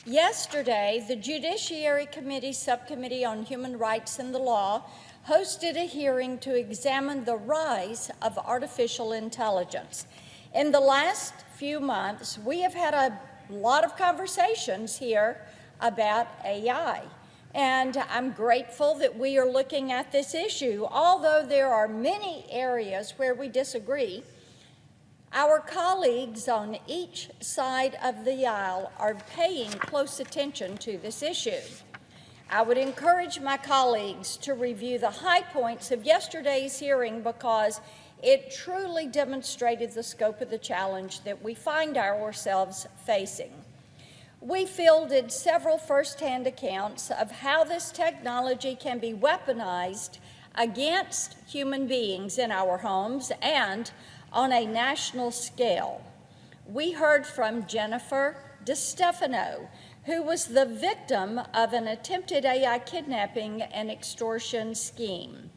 Yesterday, the Judiciary Committee Subcommittee on Human Rights and the Law hosted a hearing to examine the rise of artificial intelligence. In the last few months, we have had a lot of conversations here about AI. And I'm grateful that we are looking at this issue. Although there are many areas where we disagree, our colleagues on each side of the aisle are paying close attention to this issue. I would encourage my colleagues to review the high points of yesterday's hearing because it truly demonstrated the scope of the challenge that we find ourselves facing. We fielded several firsthand accounts of how this technology can be weaponized against human beings in our homes and on a national scale. We heard from Jennifer DeStefano, who was the victim of an attempted AI kidnapping and extortion scheme.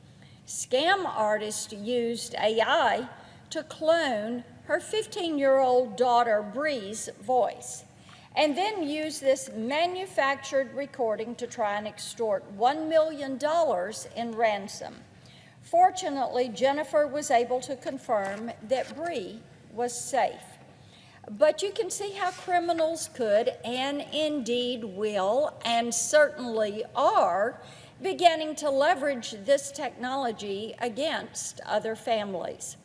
Scam artists used AI to clone her 15-year-old daughter Bree's voice, and then used this manufactured recording to try and extort $1 million in ransom. Fortunately, Jennifer was able to confirm that Bree was safe. But you can see how criminals could, and indeed will, and certainly are, beginning to leverage this technology against other families.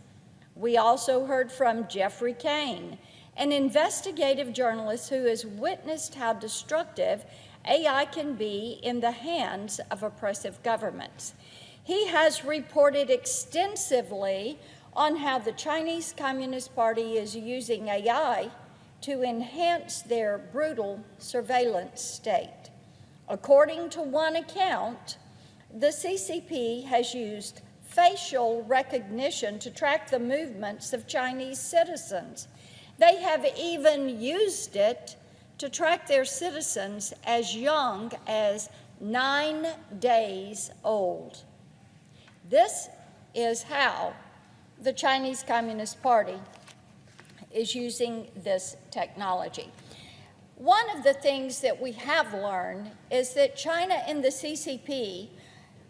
We also heard from Jeffrey Kane, an investigative journalist who has witnessed how destructive AI can be in the hands of oppressive governments. He has reported extensively on how the Chinese Communist Party is using AI to enhance their brutal surveillance state. According to one account, the CCP has used facial recognition to track the movements of Chinese citizens. They have even used it to track their citizens as young as 9 days old. This is how the Chinese Communist Party is using this technology. One of the things that we have learned is that China and the CCP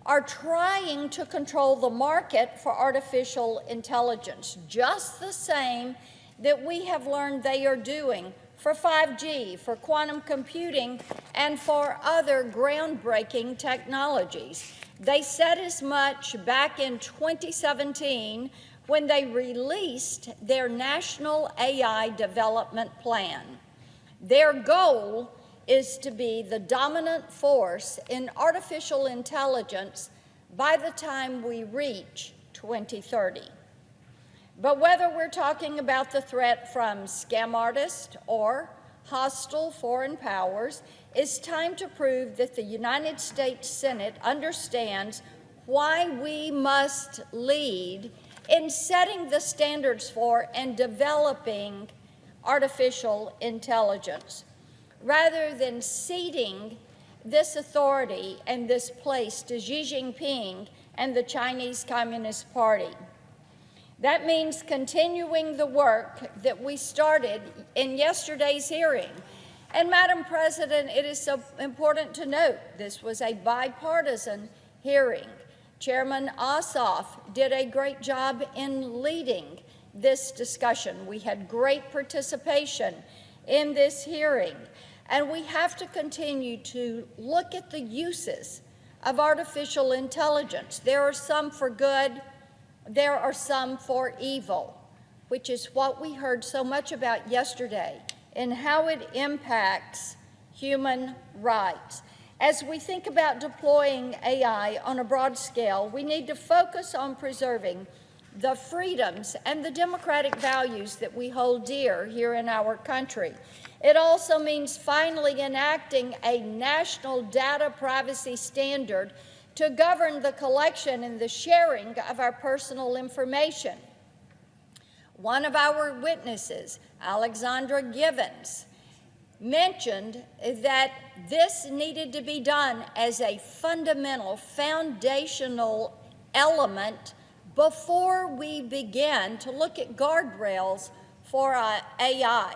are trying to control the market for artificial intelligence, just the same that we have learned they are doing for 5G, for quantum computing, and for other groundbreaking technologies. They said as much back in 2017 when they released their National AI Development Plan. Their goal is to be the dominant force in artificial intelligence by the time we reach 2030. But whether we're talking about the threat from scam artists or hostile foreign powers, it's time to prove that the United States Senate understands why we must lead in setting the standards for and developing artificial intelligence, rather than ceding this authority and this place to Xi Jinping and the Chinese Communist Party. That means continuing the work that we started in yesterday's hearing. And Madam President, it is so important to note this was a bipartisan hearing. Chairman Ossoff did a great job in leading this discussion. We had great participation in this hearing. And we have to continue to look at the uses of artificial intelligence. There are some for good, there are some for evil, which is what we heard so much about yesterday and how it impacts human rights. As we think about deploying AI on a broad scale, we need to focus on preserving the freedoms and the democratic values that we hold dear here in our country. It also means finally enacting a national data privacy standard to govern the collection and the sharing of our personal information. One of our witnesses, Alexandra Givens, mentioned that this needed to be done as a fundamental, foundational element before we begin to look at guardrails for AI.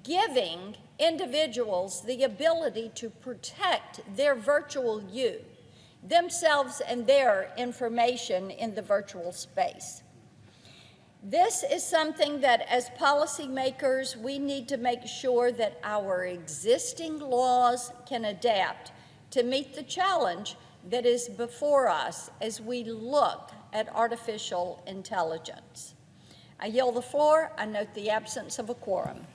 Giving individuals the ability to protect their virtual you, themselves and their information in the virtual space. This is something that as policymakers, we need to make sure that our existing laws can adapt to meet the challenge that is before us as we look at artificial intelligence. I yield the floor. I note the absence of a quorum.